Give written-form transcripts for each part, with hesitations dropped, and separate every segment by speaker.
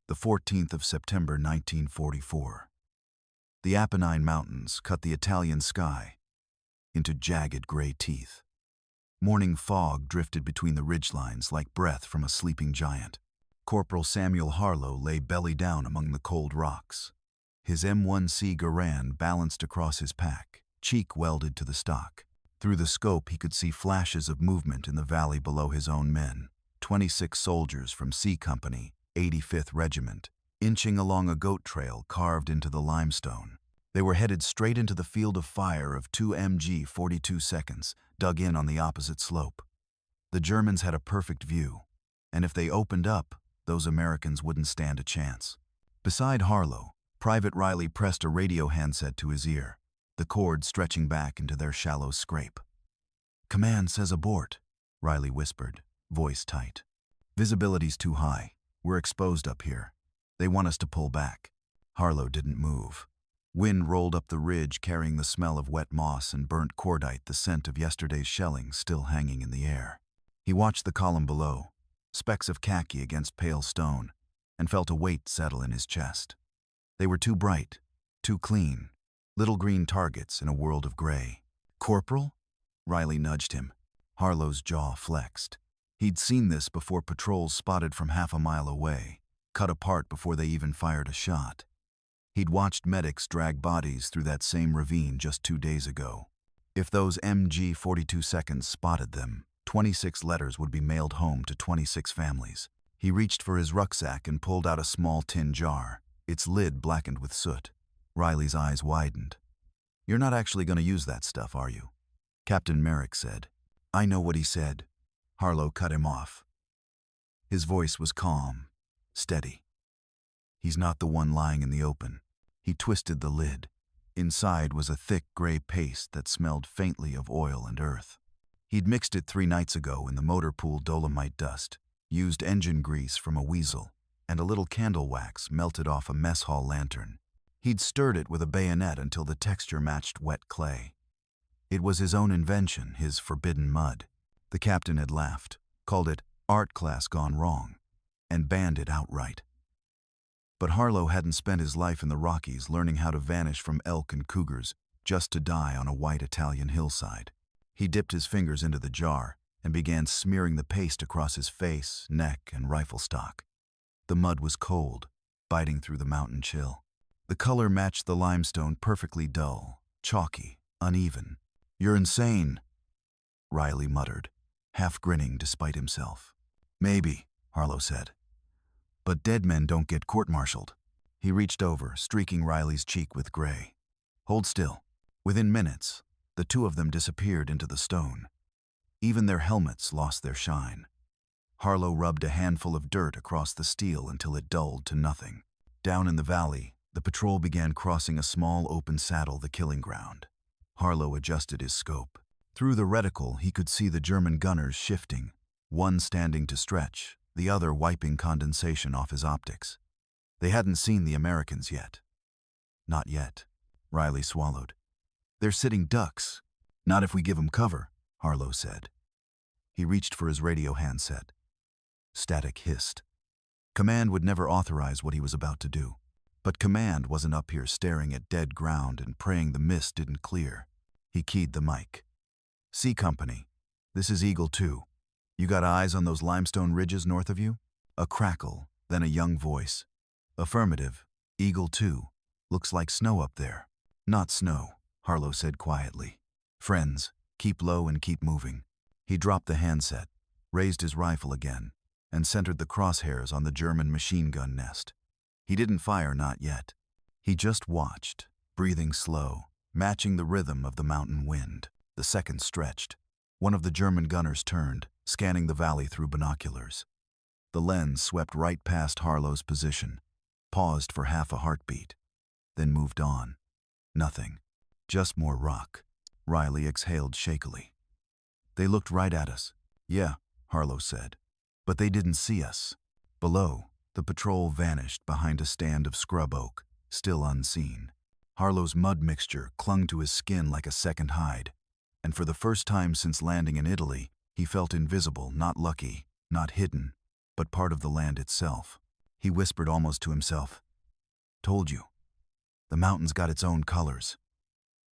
Speaker 1: the 14th of September 1944. The Apennine Mountains cut the Italian sky into jagged gray teeth. Morning fog drifted between the ridgelines like breath from a sleeping giant. Corporal Sam Harlow lay belly down among the cold rocks. His M1C Garand balanced across his pack, cheek welded to the stock. Through the scope he could see flashes of movement in the valley below his own men. 26 soldiers from C Company, 85th Regiment, inching along a goat trail carved into the limestone. They were headed straight into the field of fire of 2 MG 42 seconds, dug in on the opposite slope. The Germans had a perfect view, and if they opened up, those Americans wouldn't stand a chance. Beside Harlow, Private Riley pressed a radio handset to his ear, the cord stretching back into their shallow scrape. "Command says abort," Riley whispered, voice tight. "Visibility's too high. We're exposed up here. They want us to pull back." Harlow didn't move. Wind rolled up the ridge carrying the smell of wet moss and burnt cordite, the scent of yesterday's shelling still hanging in the air. He watched the column below, specks of khaki against pale stone, and felt a weight settle in his chest. They were too bright, too clean, little green targets in a world of gray. "Corporal?" Riley nudged him. Harlow's jaw flexed. He'd seen this before patrols spotted from half a mile away, cut apart before they even fired a shot. He'd watched medics drag bodies through that same ravine just 2 days ago. If those MG 42 seconds spotted them, 26 letters would be mailed home to 26 families. He reached for his rucksack and pulled out a small tin jar, its lid blackened with soot. Riley's eyes widened. "You're not actually going to use that stuff, are you?" Captain Merrick said. "I know what he said." Harlow cut him off. His voice was calm, steady. "He's not the one lying in the open." He twisted the lid. Inside was a thick gray paste that smelled faintly of oil and earth. He'd mixed it 3 nights ago in the motor pool dolomite dust, used engine grease from a weasel, and a little candle wax melted off a mess hall lantern. He'd stirred it with a bayonet until the texture matched wet clay. It was his own invention, his forbidden mud. The captain had laughed, called it art class gone wrong, and banned it outright. But Harlow hadn't spent his life in the Rockies learning how to vanish from elk and cougars just to die on a white Italian hillside. He dipped his fingers into the jar and began smearing the paste across his face, neck, and rifle stock. The mud was cold, biting through the mountain chill. The color matched the limestone perfectly dull, chalky, uneven. "You're insane," Riley muttered, half grinning despite himself. "Maybe," Harlow said. "But dead men don't get court-martialed." He reached over, streaking Riley's cheek with gray. "Hold still." Within minutes, the 2 of them disappeared into the stone. Even their helmets lost their shine. Harlow rubbed a handful of dirt across the steel until it dulled to nothing. Down in the valley, the patrol began crossing a small open saddle, the killing ground. Harlow adjusted his scope. Through the reticle, he could see the German gunners shifting, one standing to stretch, the other wiping condensation off his optics. They hadn't seen the Americans yet. "Not yet," Riley swallowed. "They're sitting ducks." "Not if we give them cover," Harlow said. He reached for his radio handset. Static hissed. Command would never authorize what he was about to do. But Command wasn't up here staring at dead ground and praying the mist didn't clear. He keyed the mic. "C Company, this is Eagle 2. You got eyes on those limestone ridges north of you?" A crackle, then a young voice. "Affirmative. Eagle 2. Looks like snow up there." "Not snow," Harlow said quietly. "Friends, keep low and keep moving." He dropped the handset, raised his rifle again, and centered the crosshairs on the German machine gun nest. He didn't fire, not yet. He just watched, breathing slow, matching the rhythm of the mountain wind. The seconds stretched. One of the German gunners turned, scanning the valley through binoculars. The lens swept right past Harlow's position, paused for half a heartbeat, then moved on. Nothing. Just more rock. Riley exhaled shakily. "They looked right at us." "Yeah," Harlow said. "But they didn't see us." Below, the patrol vanished behind a stand of scrub oak, still unseen. Harlow's mud mixture clung to his skin like a second hide, and for the first time since landing in Italy, he felt invisible, not lucky, not hidden, but part of the land itself. He whispered almost to himself. Told you. The mountain's got its own colors.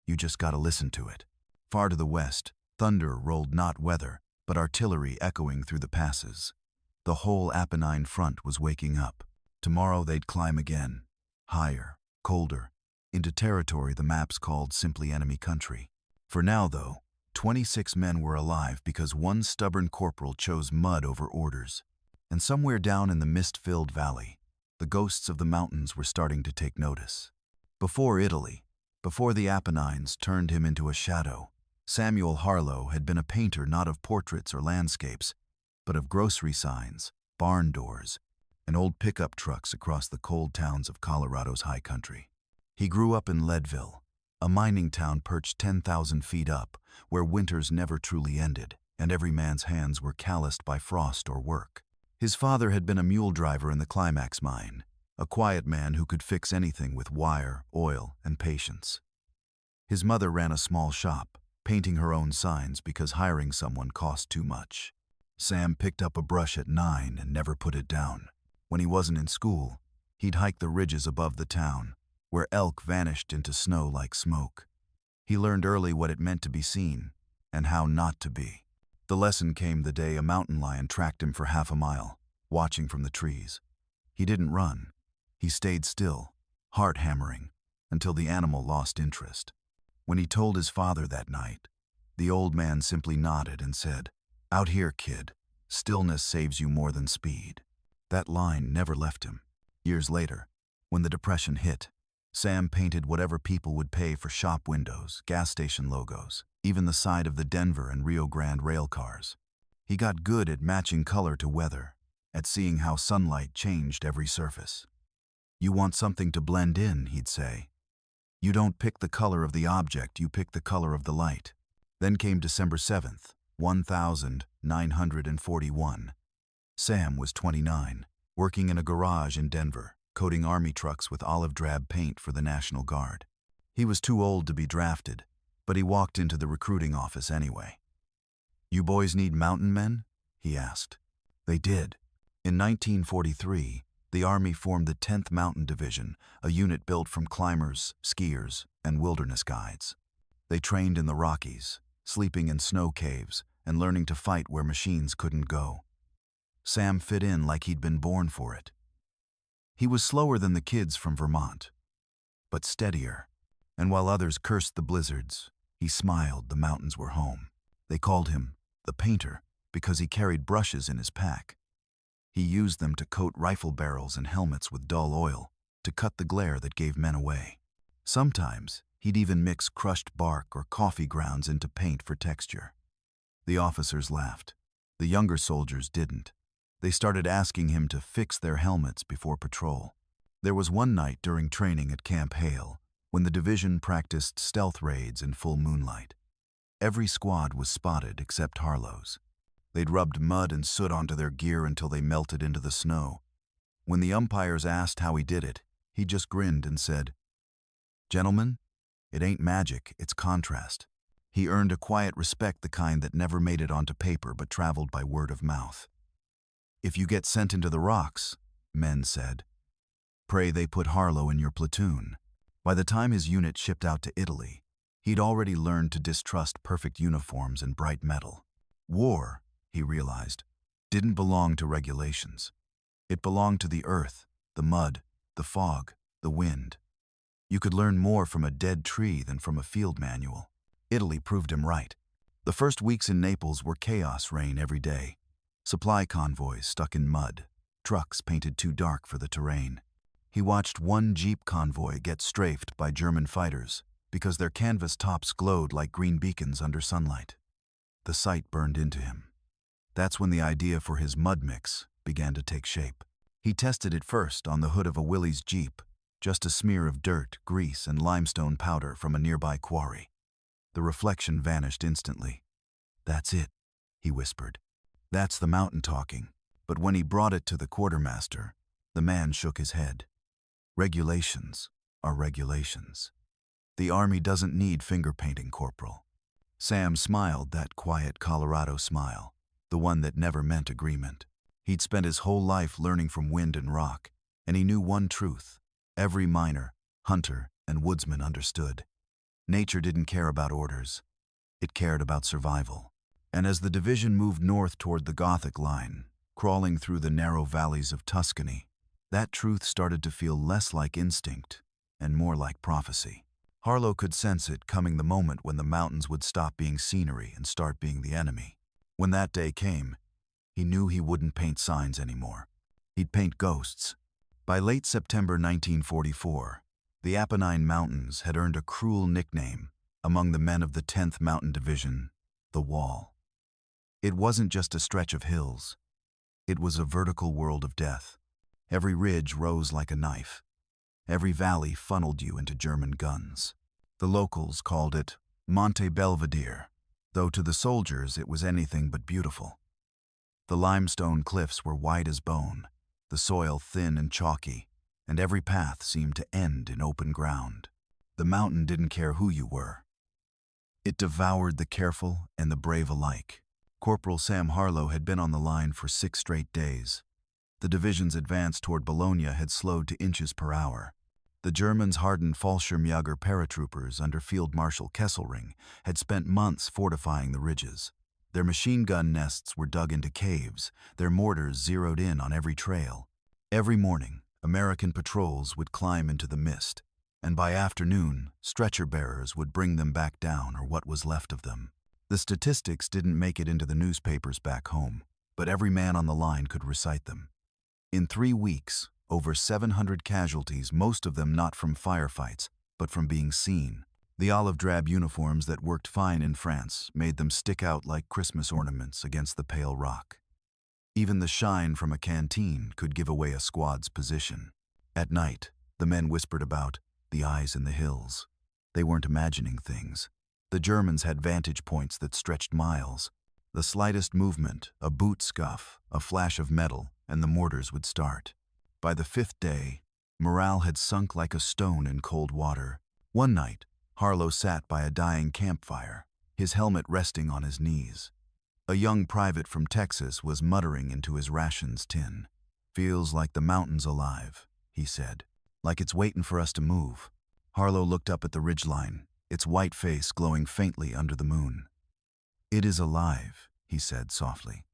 Speaker 1: You just gotta listen to it. Far to the west, thunder rolled not weather, but artillery echoing through the passes. The whole Apennine front was waking up. Tomorrow they'd climb again. Higher, colder, into territory the maps called simply enemy country. For now, though, 26 men were alive because one stubborn corporal chose mud over orders. And somewhere down in the mist-filled valley, the ghosts of the mountains were starting to take notice. Before Italy, before the Apennines turned him into a shadow, Samuel Harlow had been a painter not of portraits or landscapes, but of grocery signs, barn doors, and old pickup trucks across the cold towns of Colorado's high country. He grew up in Leadville, a mining town perched 10,000 feet up, where winters never truly ended, and every man's hands were calloused by frost or work. His father had been a mule driver in the Climax mine, a quiet man who could fix anything with wire, oil, and patience. His mother ran a small shop, painting her own signs because hiring someone cost too much. Sam picked up a brush at 9 and never put it down. When he wasn't in school, he'd hike the ridges above the town, where elk vanished into snow like smoke. He learned early what it meant to be seen, and how not to be. The lesson came the day a mountain lion tracked him for half a mile, watching from the trees. He didn't run. He stayed still, heart hammering, until the animal lost interest. When he told his father that night, the old man simply nodded and said, "Out here, kid, stillness saves you more than speed." That line never left him. Years later, when the Depression hit, Sam painted whatever people would pay for shop windows, gas station logos, even the side of the Denver and Rio Grande rail cars. He got good at matching color to weather, at seeing how sunlight changed every surface. "You want something to blend in," he'd say. "You don't pick the color of the object, you pick the color of the light." Then came December 7th, 1941. Sam was 29, working in a garage in Denver, coating army trucks with olive drab paint for the National Guard. He was too old to be drafted, but he walked into the recruiting office anyway. "You boys need mountain men?" he asked. They did. In 1943, the Army formed the 10th Mountain Division, a unit built from climbers, skiers, and wilderness guides. They trained in the Rockies, sleeping in snow caves, and learning to fight where machines couldn't go. Sam fit in like he'd been born for it. He was slower than the kids from Vermont, but steadier. And while others cursed the blizzards, he smiled the mountains were home. They called him the painter because he carried brushes in his pack. He used them to coat rifle barrels and helmets with dull oil, to cut the glare that gave men away. Sometimes, he'd even mix crushed bark or coffee grounds into paint for texture. The officers laughed. The younger soldiers didn't. They started asking him to fix their helmets before patrol. There was one night during training at Camp Hale when the division practiced stealth raids in full moonlight. Every squad was spotted except Harlow's. They'd rubbed mud and soot onto their gear until they melted into the snow. When the umpires asked how he did it, he just grinned and said, "Gentlemen, it ain't magic, it's contrast." He earned a quiet respect, the kind that never made it onto paper but traveled by word of mouth. "If you get sent into the rocks," men said, "pray they put Harlow in your platoon." By the time his unit shipped out to Italy, he'd already learned to distrust perfect uniforms and bright metal. War, he realized, didn't belong to regulations. It belonged to the earth, the mud, the fog, the wind. You could learn more from a dead tree than from a field manual. Italy proved him right. The first weeks in Naples were chaos rain every day. Supply convoys stuck in mud, trucks painted too dark for the terrain. He watched one Jeep convoy get strafed by German fighters because their canvas tops glowed like green beacons under sunlight. The sight burned into him. That's when the idea for his mud mix began to take shape. He tested it first on the hood of a Willys Jeep, just a smear of dirt, grease, and limestone powder from a nearby quarry. The reflection vanished instantly. "That's it," he whispered. "That's the mountain talking." But when he brought it to the quartermaster, the man shook his head. "Regulations are regulations. The Army doesn't need finger painting, Corporal." Sam smiled that quiet Colorado smile, the one that never meant agreement. He'd spent his whole life learning from wind and rock, And he knew one truth. Every miner, hunter, and woodsman understood. Nature didn't care about orders. It cared about survival. And as the division moved north toward the Gothic line, crawling through the narrow valleys of Tuscany, that truth started to feel less like instinct and more like prophecy. Harlow could sense it coming the moment when the mountains would stop being scenery and start being the enemy. When that day came, he knew he wouldn't paint signs anymore. He'd paint ghosts. By late September 1944, the Apennine Mountains had earned a cruel nickname among the men of the 10th Mountain Division, the Wall. It wasn't just a stretch of hills. It was a vertical world of death. Every ridge rose like a knife. Every valley funneled you into German guns. The locals called it Monte Belvedere, though to the soldiers it was anything but beautiful. The limestone cliffs were white as bone, the soil thin and chalky, and every path seemed to end in open ground. The mountain didn't care who you were. It devoured the careful and the brave alike. Corporal Sam Harlow had been on the line for 6 straight days. The division's advance toward Bologna had slowed to inches per hour. The Germans' hardened Fallschirmjäger paratroopers under Field Marshal Kesselring had spent months fortifying the ridges. Their machine gun nests were dug into caves, their mortars zeroed in on every trail. Every morning, American patrols would climb into the mist, and by afternoon, stretcher-bearers would bring them back down, or what was left of them. The statistics didn't make it into the newspapers back home, but every man on the line could recite them. In 3 weeks, over 700 casualties, most of them not from firefights, but from being seen. The olive-drab uniforms that worked fine in France made them stick out like Christmas ornaments against the pale rock. Even the shine from a canteen could give away a squad's position. At night, the men whispered about the eyes in the hills. They weren't imagining things. The Germans had vantage points that stretched miles. The slightest movement, a boot scuff, a flash of metal, and the mortars would start. By the 5th day, morale had sunk like a stone in cold water. One night, Harlow sat by a dying campfire, his helmet resting on his knees. A young private from Texas was muttering into his rations tin. "Feels like the mountain's alive," he said. "Like it's waiting for us to move." Harlow looked up at the ridgeline, its white face glowing faintly under the moon. "It is alive," he said softly.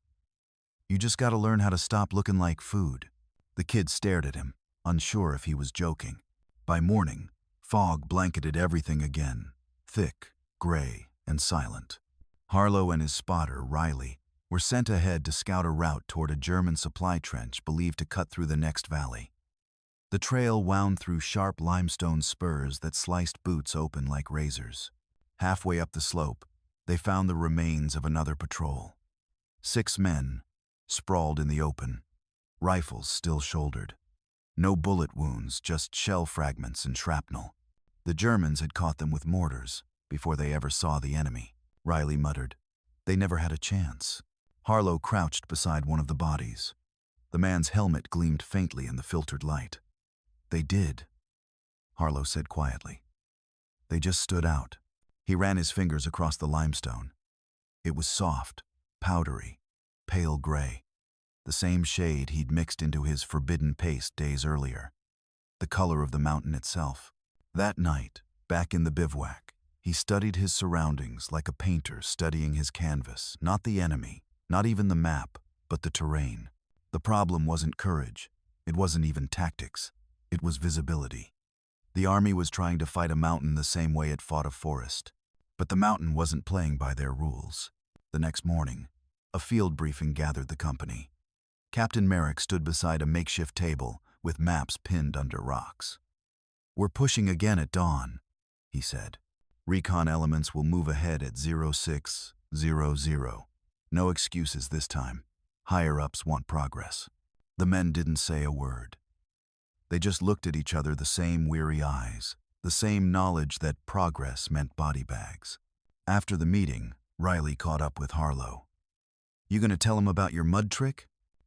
Speaker 1: "You just gotta learn how to stop looking like food." The kid stared at him, unsure if he was joking. By morning, fog blanketed everything again, thick, gray, and silent. Harlow and his spotter, Riley, were sent ahead to scout a route toward a German supply trench believed to cut through the next valley. The trail wound through sharp limestone spurs that sliced boots open like razors. Halfway up the slope, they found the remains of another patrol. 6 men, sprawled in the open, rifles still shouldered. No bullet wounds, just shell fragments and shrapnel. The Germans had caught them with mortars before they ever saw the enemy. Riley muttered, "They never had a chance." Harlow crouched beside one of the bodies. The man's helmet gleamed faintly in the filtered light. "They did," Harlow said quietly. "They just stood out." He ran his fingers across the limestone. It was soft, powdery, pale gray, the same shade he'd mixed into his forbidden paste days earlier, the color of the mountain itself. That night, back in the bivouac, he studied his surroundings like a painter studying his canvas, not the enemy, not even the map, but the terrain. The problem wasn't courage. It wasn't even tactics. It was visibility. The army was trying to fight a mountain the same way it fought a forest. But the mountain wasn't playing by their rules. The next morning, a field briefing gathered the company. Captain Merrick stood beside a makeshift table with maps pinned under rocks. "We're pushing again at dawn," he said. "Recon elements will move ahead at 0600. No excuses this time. Higher-ups want progress." The men didn't say a word. They just looked at each other, the same weary eyes, the same knowledge that progress meant body bags. After the meeting, Riley caught up with Harlow. "You gonna tell him about your mud trick?"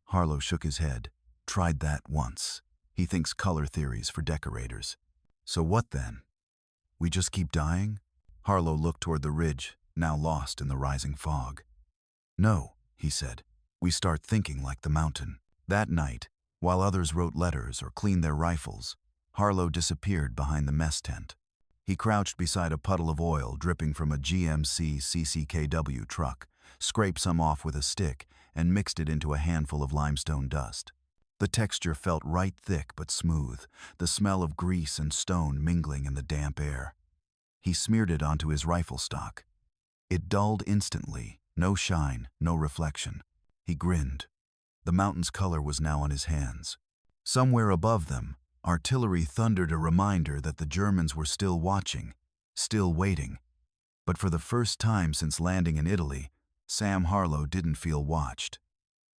Speaker 1: Harlow shook his head. "Tried that once. He thinks color theories for decorators." "So what then? We just keep dying?" Harlow looked toward the ridge, now lost in the rising fog. "No," he said. "We start thinking like the mountain." That night, While others wrote letters or cleaned their rifles, Harlow disappeared behind the mess tent. He crouched beside a puddle of oil dripping from a GMC CCKW truck, scraped some off with a stick, and mixed it into a handful of limestone dust. The texture felt right thick but smooth, the smell of grease and stone mingling in the damp air. He smeared it onto his rifle stock. It dulled instantly, no shine, no reflection. He grinned. The mountain's color was now on his hands. Somewhere above them, artillery thundered a reminder that the Germans were still watching, still waiting. But for the first time since landing in Italy, Sam Harlow didn't feel watched.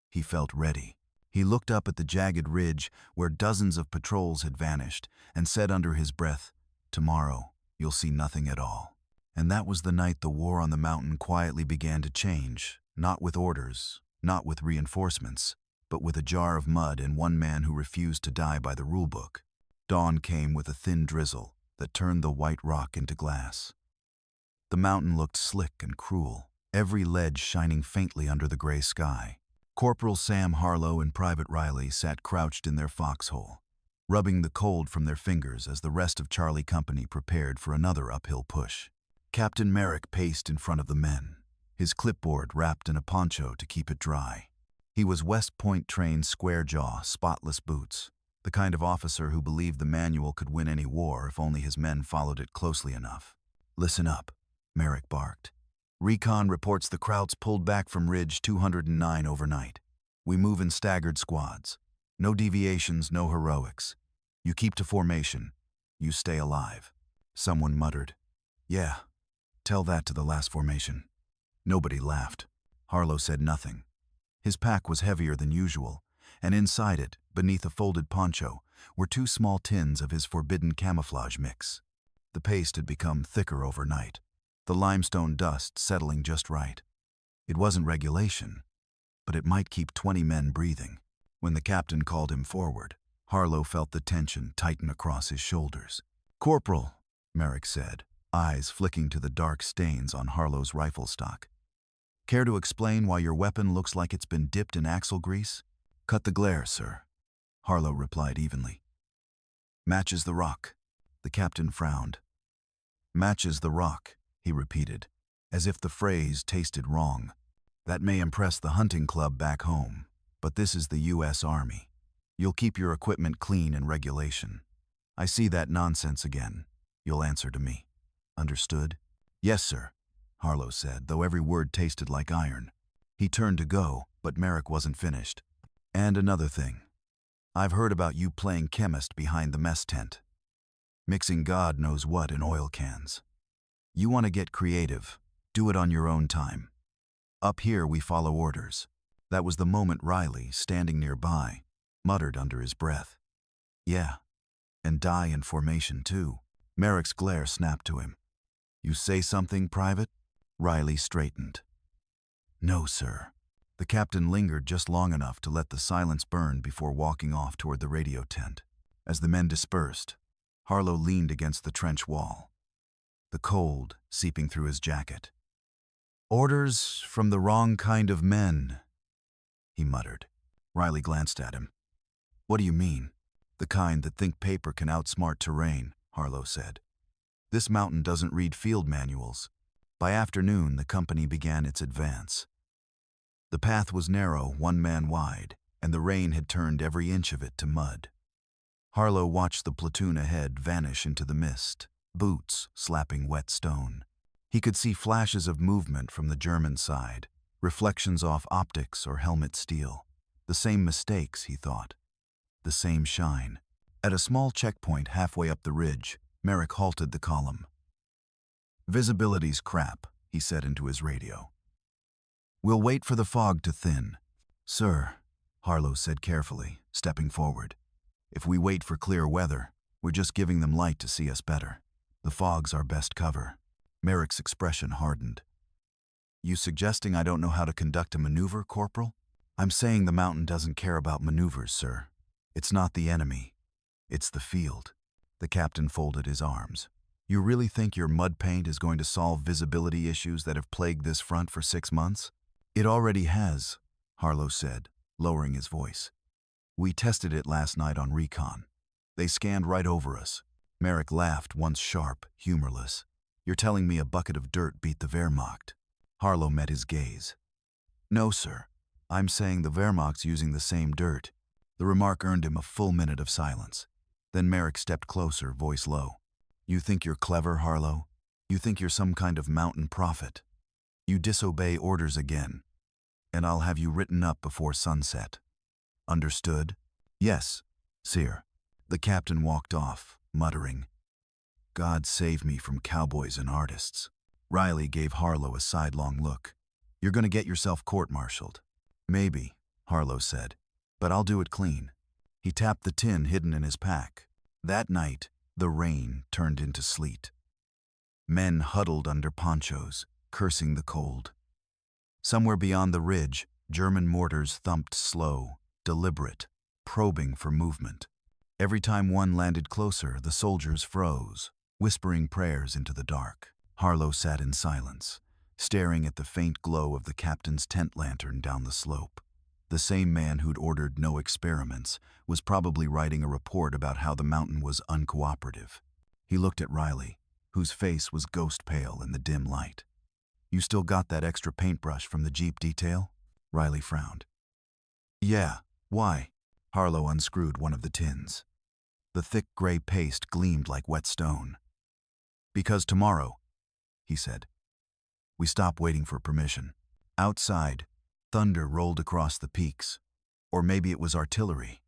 Speaker 1: He felt ready. He looked up at the jagged ridge where dozens of patrols had vanished and said under his breath, "Tomorrow, you'll see nothing at all." And that was the night the war on the mountain quietly began to change, not with orders, not with reinforcements, but with a jar of mud and one man who refused to die by the rulebook. Dawn came with a thin drizzle that turned the white rock into glass. The mountain looked slick and cruel, every ledge shining faintly under the gray sky. Corporal Sam Harlow and Private Riley sat crouched in their foxhole, rubbing the cold from their fingers as the rest of Charlie Company prepared for another uphill push. Captain Merrick paced in front of the men, his clipboard wrapped in a poncho to keep it dry. He was West Point-trained square-jaw, spotless boots, the kind of officer who believed the manual could win any war if only his men followed it closely enough. "Listen up," Merrick barked. "Recon reports the Krauts pulled back from Ridge 209 overnight. We move in staggered squads. No deviations, no heroics. You keep to formation. You stay alive." Someone muttered, "Yeah, tell that to the last formation." Nobody laughed. Harlow said nothing. His pack was heavier than usual, and inside it, beneath a folded poncho, were 2 small tins of his forbidden camouflage mix. The paste had become thicker overnight, the limestone dust settling just right. It wasn't regulation, but it might keep 20 men breathing. When the captain called him forward, Harlow felt the tension tighten across his shoulders. "Corporal," Merrick said, eyes flicking to the dark stains on Harlow's rifle stock. "Care to explain why your weapon looks like it's been dipped in axle grease?" "Cut the glare, sir," Harlow replied evenly. "Matches the rock." The captain frowned. "Matches the rock," he repeated, as if the phrase tasted wrong. "That may impress the hunting club back home, but this is the U.S. Army. You'll keep your equipment clean and regulation. I see that nonsense again. You'll answer to me. Understood?" "Yes, sir," Harlow said, though every word tasted like iron. He turned to go, but Merrick wasn't finished. "And another thing. I've heard about you playing chemist behind the mess tent, mixing God knows what in oil cans. You want to get creative, do it on your own time. Up here we follow orders." That was the moment Riley, standing nearby, muttered under his breath, "Yeah, and die in formation too." Merrick's glare snapped to him. "You say something, Private?" Riley straightened. "No, sir." The captain lingered just long enough to let the silence burn before walking off toward the radio tent. As the men dispersed, Harlow leaned against the trench wall, the cold seeping through his jacket. "Orders from the wrong kind of men," he muttered. Riley glanced at him. "What do you mean?" "The kind that think paper can outsmart terrain," Harlow said. "This mountain doesn't read field manuals." By afternoon, the company began its advance. The path was narrow, 1 man wide, and the rain had turned every inch of it to mud. Harlow watched the platoon ahead vanish into the mist, boots slapping wet stone. He could see flashes of movement from the German side, reflections off optics or helmet steel. The same mistakes, he thought. The same shine. At a small checkpoint halfway up the ridge, Merrick halted the column. "Visibility's crap," he said into his radio. "We'll wait for the fog to thin." "Sir," Harlow said carefully, stepping forward. "If we wait for clear weather, we're just giving them light to see us better. The fog's our best cover." Merrick's expression hardened. "You suggesting I don't know how to conduct a maneuver, Corporal?" "I'm saying the mountain doesn't care about maneuvers, sir. It's not the enemy. It's the field." The captain folded his arms. "You really think your mud paint is going to solve visibility issues that have plagued this front for 6 months?" "It already has," Harlow said, lowering his voice. We tested it last night on recon. They scanned right over us. Merrick laughed, once sharp, humorless. You're telling me a bucket of dirt beat the Wehrmacht? Harlow met his gaze. No, sir. I'm saying the Wehrmacht's using the same dirt. The remark earned him a full minute of silence. Then Merrick stepped closer, voice low. You think you're clever, Harlow? You think you're some kind of mountain prophet? You disobey orders again, and I'll have you written up before sunset. Understood? Yes, sir. The captain walked off, muttering, God save me from cowboys and artists. Riley gave Harlow a sidelong look. You're going to get yourself court-martialed. Maybe, Harlow said, but I'll do it clean. He tapped the tin hidden in his pack. That night, the rain turned into sleet. Men huddled under ponchos, cursing the cold. Somewhere beyond the ridge, German mortars thumped slow, deliberate, probing for movement. Every time one landed closer, the soldiers froze, whispering prayers into the dark. Harlow sat in silence, staring at the faint glow of the captain's tent lantern down the slope. The same man who'd ordered no experiments was probably writing a report about how the mountain was uncooperative. He looked at Riley, whose face was ghost pale in the dim light. You still got that extra paintbrush from the Jeep detail? Riley frowned. Yeah, why? Harlow unscrewed one of the tins. The thick gray paste gleamed like wet stone. Because tomorrow, he said. We stopped waiting for permission. Outside, thunder rolled across the peaks. Or maybe it was artillery.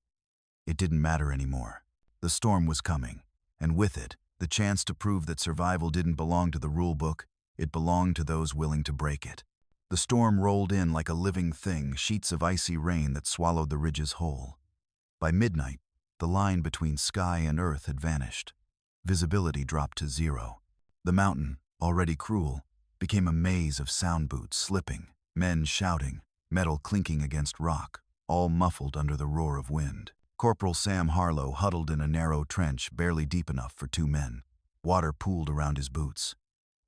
Speaker 1: It didn't matter anymore. The storm was coming, and with it, the chance to prove that survival didn't belong to the rule book, it belonged to those willing to break it. The storm rolled in like a living thing, sheets of icy rain that swallowed the ridges whole. By midnight, the line between sky and earth had vanished. Visibility dropped to zero. The mountain, already cruel, became a maze of sound boots slipping, men shouting, metal clinking against rock, all muffled under the roar of wind. Corporal Sam Harlow huddled in a narrow trench barely deep enough for 2 men. Water pooled around his boots.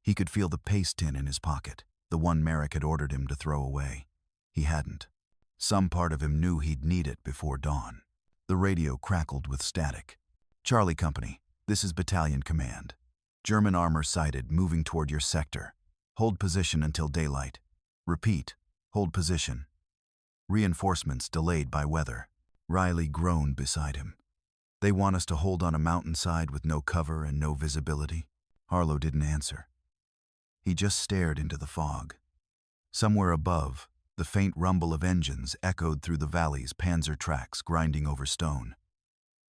Speaker 1: He could feel the paste tin in his pocket, the one Merrick had ordered him to throw away. He hadn't. Some part of him knew he'd need it before dawn. The radio crackled with static. Charlie Company, this is Battalion Command. German armor sighted, moving toward your sector. Hold position until daylight. Repeat, hold position. Reinforcements delayed by weather. Riley groaned beside him. They want us to hold on a mountainside with no cover and no visibility? Harlow didn't answer. He just stared into the fog. Somewhere above, the faint rumble of engines echoed through the valley's panzer tracks grinding over stone.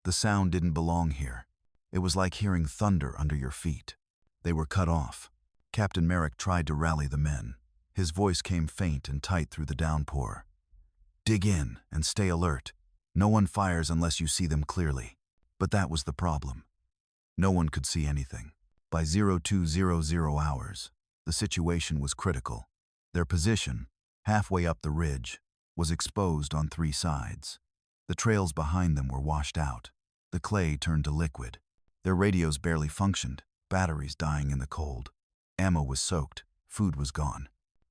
Speaker 1: The sound didn't belong here. It was like hearing thunder under your feet. They were cut off. Captain Merrick tried to rally the men. His voice came faint and tight through the downpour. Dig in and stay alert. No one fires unless you see them clearly. But that was the problem. No one could see anything. By 0200 hours, the situation was critical. Their position, halfway up the ridge, was exposed on 3 sides. The trails behind them were washed out. The clay turned to liquid. Their radios barely functioned, batteries dying in the cold. Ammo was soaked, food was gone.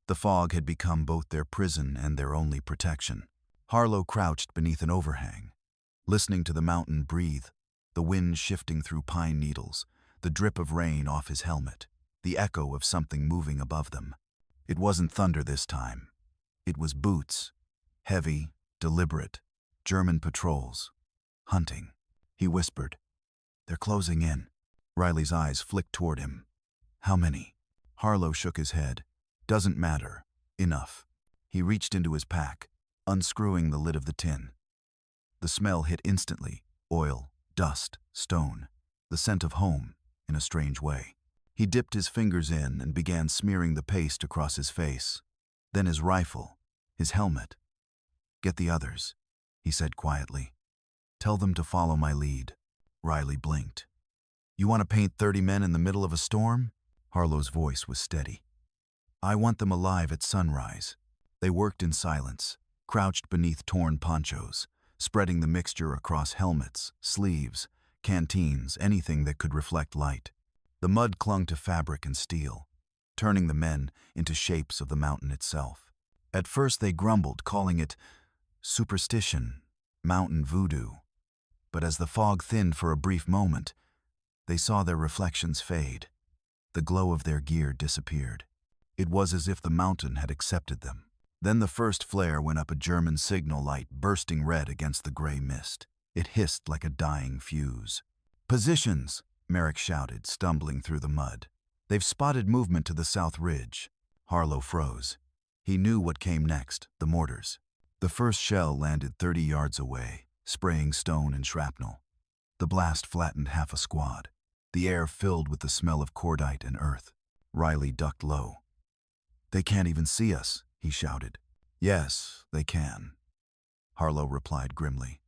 Speaker 1: The fog had become both their prison and their only protection. Harlow crouched beneath an overhang, listening to the mountain breathe, the wind shifting through pine needles, the drip of rain off his helmet, the echo of something moving above them. It wasn't thunder this time. It was boots. Heavy, deliberate. German patrols. Hunting. He whispered. They're closing in. Riley's eyes flicked toward him. How many? Harlow shook his head. Doesn't matter. Enough. He reached into his pack, unscrewing the lid of the tin. The smell hit instantly. Oil, dust, stone. The scent of home, in a strange way. He dipped his fingers in and began smearing the paste across his face. Then his rifle, his helmet. Get the others, he said quietly. Tell them to follow my lead. Riley blinked. You want to paint 30 men in the middle of a storm? Harlow's voice was steady. I want them alive at sunrise. They worked in silence, crouched beneath torn ponchos, spreading the mixture across helmets, sleeves, canteens, anything that could reflect light. The mud clung to fabric and steel, turning the men into shapes of the mountain itself. At first they grumbled, calling it superstition, mountain voodoo. But as the fog thinned for a brief moment, they saw their reflections fade. The glow of their gear disappeared. It was as if the mountain had accepted them. Then the first flare went up, a German signal light bursting red against the gray mist. It hissed like a dying fuse. "Positions!" Merrick shouted, stumbling through the mud. "They've spotted movement to the south ridge." Harlow froze. He knew what came next, the mortars. The first shell landed 30 yards away, spraying stone and shrapnel. The blast flattened half a squad. The air filled with the smell of cordite and earth. Riley ducked low. "They can't even see us," he shouted. "Yes, they can," Harlow replied grimly.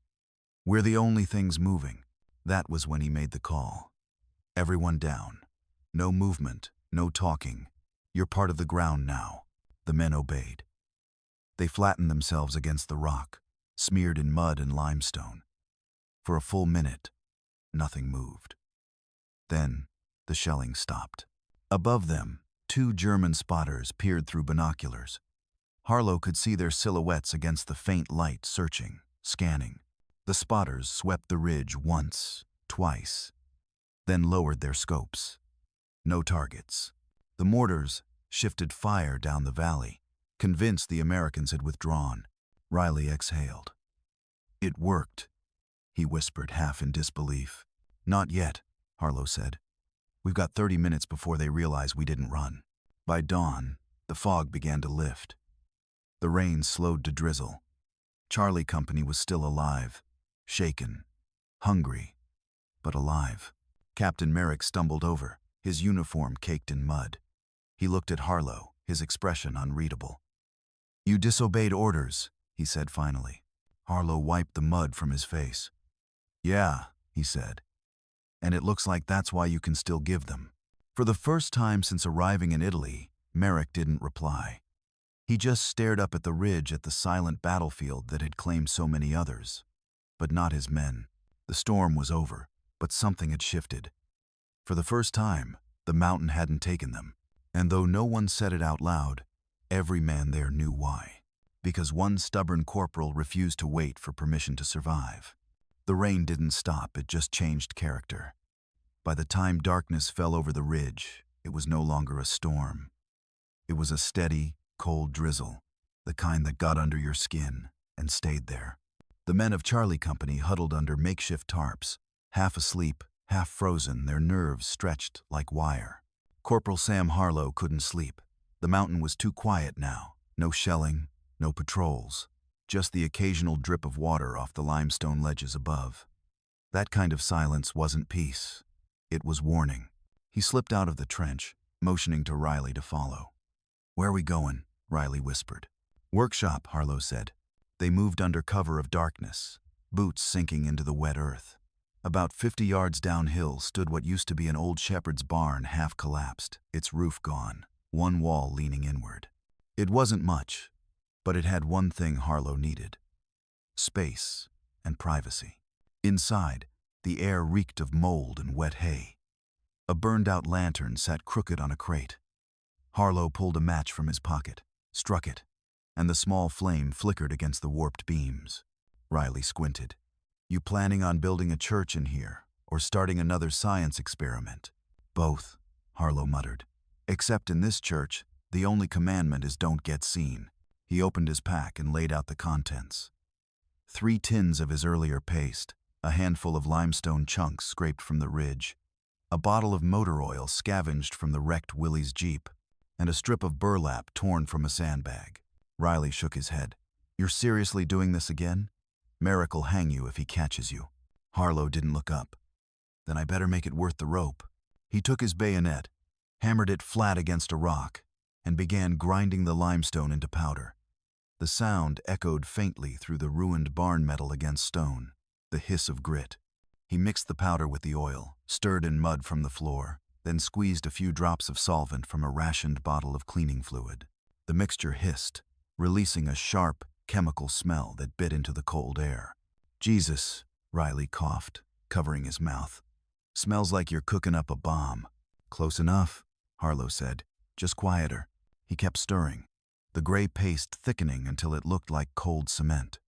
Speaker 1: "We're the only things moving." That was when he made the call. "Everyone down. No movement, no talking. You're part of the ground now." The men obeyed. They flattened themselves against the rock, smeared in mud and limestone. For a full minute, nothing moved. Then, the shelling stopped. Above them, 2 German spotters peered through binoculars. Harlow could see their silhouettes against the faint light, searching, scanning. The spotters swept the ridge once, twice, then lowered their scopes. No targets. The mortars shifted fire down the valley, convinced the Americans had withdrawn. Riley exhaled. "It worked," he whispered, half in disbelief. "Not yet," Harlow said. "We've got 30 minutes before they realize we didn't run." By dawn, the fog began to lift. The rain slowed to drizzle. Charlie Company was still alive, shaken, hungry, but alive. Captain Merrick stumbled over, his uniform caked in mud. He looked at Harlow, his expression unreadable. "You disobeyed orders," he said finally. Harlow wiped the mud from his face. "Yeah," he said. "And it looks like that's why you can still give them." For the first time since arriving in Italy, Merrick didn't reply. He just stared up at the ridge, at the silent battlefield that had claimed so many others. But not his men. The storm was over, but something had shifted. For the first time, the mountain hadn't taken them. And though no one said it out loud, every man there knew why. Because one stubborn corporal refused to wait for permission to survive. The rain didn't stop, it just changed character. By the time darkness fell over the ridge, it was no longer a storm. It was a steady, cold drizzle, the kind that got under your skin and stayed there. The men of Charlie Company huddled under makeshift tarps, half asleep, half frozen, their nerves stretched like wire. Corporal Sam Harlow couldn't sleep. The mountain was too quiet now. No shelling, no patrols, just the occasional drip of water off the limestone ledges above. That kind of silence wasn't peace. It was warning. He slipped out of the trench, motioning to Riley to follow. "Where are we going?" Riley whispered. "Workshop," Harlow said. They moved under cover of darkness, boots sinking into the wet earth. About 50 yards downhill stood what used to be an old shepherd's barn, half collapsed, its roof gone, one wall leaning inward. It wasn't much, but it had one thing Harlow needed: space and privacy. Inside, the air reeked of mold and wet hay. A burned-out lantern sat crooked on a crate. Harlow pulled a match from his pocket, struck it, and the small flame flickered against the warped beams. Riley squinted. "You planning on building a church in here, or starting another science experiment?" "Both," Harlow muttered. "Except in this church, the only commandment is don't get seen." He opened his pack and laid out the contents. 3 tins of his earlier paste, a handful of limestone chunks scraped from the ridge, a bottle of motor oil scavenged from the wrecked Willie's Jeep, and a strip of burlap torn from a sandbag. Riley shook his head. "You're seriously doing this again? Merrick will hang you if he catches you." Harlow didn't look up. "Then I better make it worth the rope." He took his bayonet, hammered it flat against a rock, and began grinding the limestone into powder. The sound echoed faintly through the ruined barn metal against stone, the hiss of grit. He mixed the powder with the oil, stirred in mud from the floor, then squeezed a few drops of solvent from a rationed bottle of cleaning fluid. The mixture hissed, releasing a sharp, chemical smell that bit into the cold air. "Jesus," Riley coughed, covering his mouth. "Smells like you're cooking up a bomb." "Close enough," Harlow said, "just quieter." He kept stirring, the gray paste thickening until it looked like cold cement.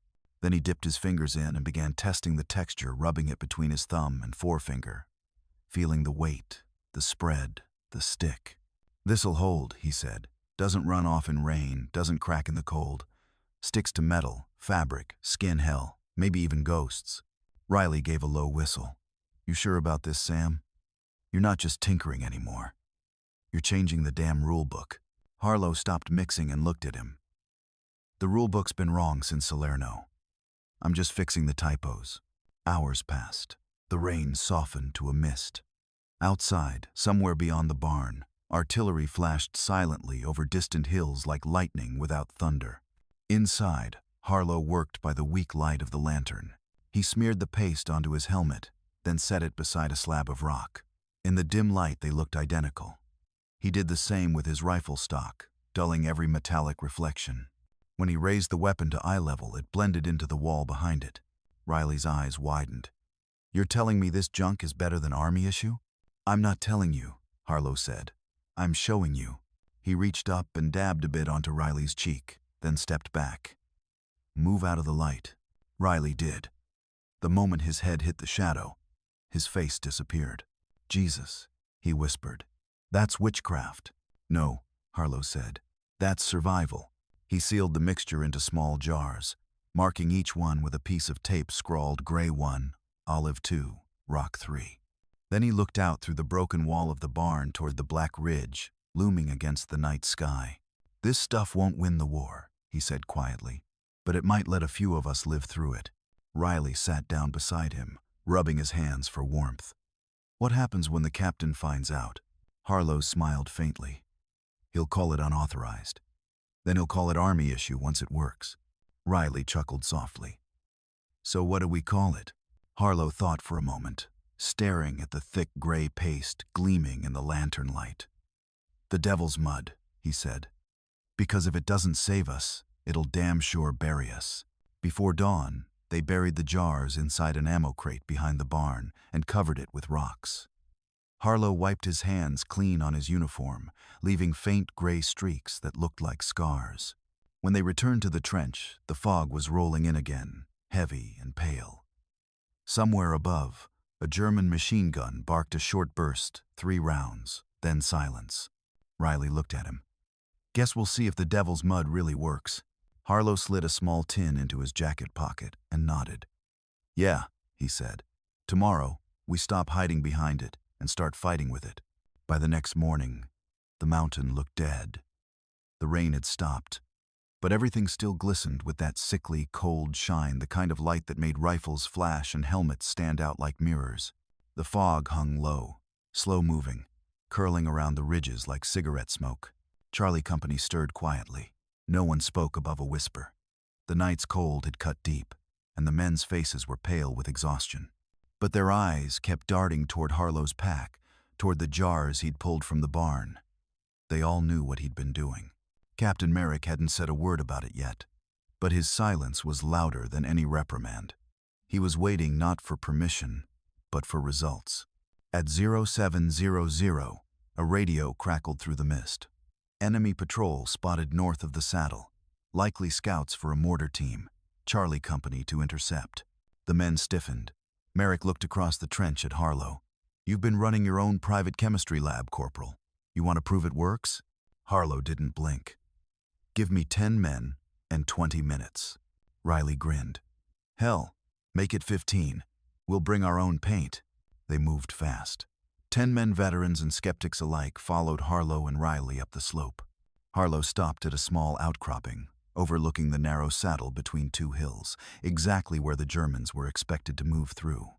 Speaker 1: Then he dipped his fingers in and began testing the texture, rubbing it between his thumb and forefinger, feeling the weight, the spread, the stick. "This'll hold," he said. "Doesn't run off in rain, doesn't crack in the cold. Sticks to metal, fabric, skin, hell, maybe even ghosts." Riley gave a low whistle. "You sure about this, Sam? You're not just tinkering anymore. You're changing the damn rule book." Harlow stopped mixing and looked at him. "The rule book's been wrong since Salerno. I'm just fixing the typos." Hours passed. The rain softened to a mist. Outside, somewhere beyond the barn, artillery flashed silently over distant hills like lightning without thunder. Inside, Harlow worked by the weak light of the lantern. He smeared the paste onto his helmet, then set it beside a slab of rock. In the dim light, they looked identical. He did the same with his rifle stock, dulling every metallic reflection. When he raised the weapon to eye level, it blended into the wall behind it. Riley's eyes widened. "You're telling me this junk is better than Army issue?" "I'm not telling you," Harlow said. "I'm showing you." He reached up and dabbed a bit onto Riley's cheek, then stepped back. "Move out of the light." Riley did. The moment his head hit the shadow, his face disappeared. "Jesus," he whispered. "That's witchcraft." "No," Harlow said. "That's survival." He sealed the mixture into small jars, marking each one with a piece of tape scrawled Gray 1, Olive 2, Rock 3. Then he looked out through the broken wall of the barn toward the black ridge, looming against the night sky. "This stuff won't win the war," he said quietly, "but it might let a few of us live through it." Riley sat down beside him, rubbing his hands for warmth. "What happens when the captain finds out?" Harlow smiled faintly. "He'll call it unauthorized. Then he'll call it Army issue once it works." Riley chuckled softly. "So what do we call it?" Harlow thought for a moment, staring at the thick gray paste gleaming in the lantern light. "The devil's mud," he said. "Because if it doesn't save us, it'll damn sure bury us." Before dawn, they buried the jars inside an ammo crate behind the barn and covered it with rocks. Harlow wiped his hands clean on his uniform, leaving faint gray streaks that looked like scars. When they returned to the trench, the fog was rolling in again, heavy and pale. Somewhere above, a German machine gun barked a short burst, 3 rounds, then silence. Riley looked at him. "Guess we'll see if the devil's mud really works." Harlow slid a small tin into his jacket pocket and nodded. "Yeah," he said. "Tomorrow, we stop hiding behind it and start fighting with it." By the next morning, the mountain looked dead. The rain had stopped, but everything still glistened with that sickly, cold shine, the kind of light that made rifles flash and helmets stand out like mirrors. The fog hung low, slow-moving, curling around the ridges like cigarette smoke. Charlie Company stirred quietly. No one spoke above a whisper. The night's cold had cut deep, and the men's faces were pale with exhaustion. But their eyes kept darting toward Harlow's pack, toward the jars he'd pulled from the barn. They all knew what he'd been doing. Captain Merrick hadn't said a word about it yet, but his silence was louder than any reprimand. He was waiting not for permission, but for results. At 0700, a radio crackled through the mist. Enemy patrol spotted north of the saddle, likely scouts for a mortar team, Charlie Company to intercept. The men stiffened. Merrick looked across the trench at Harlow. "You've been running your own private chemistry lab, Corporal. You want to prove it works?" Harlow didn't blink. "Give me 10 men and 20 minutes. Riley grinned. "Hell, make it 15. We'll bring our own paint." They moved fast. 10 men, veterans and skeptics alike, followed Harlow and Riley up the slope. Harlow stopped at a small outcropping, overlooking the narrow saddle between 2 hills, exactly where the Germans were expected to move through.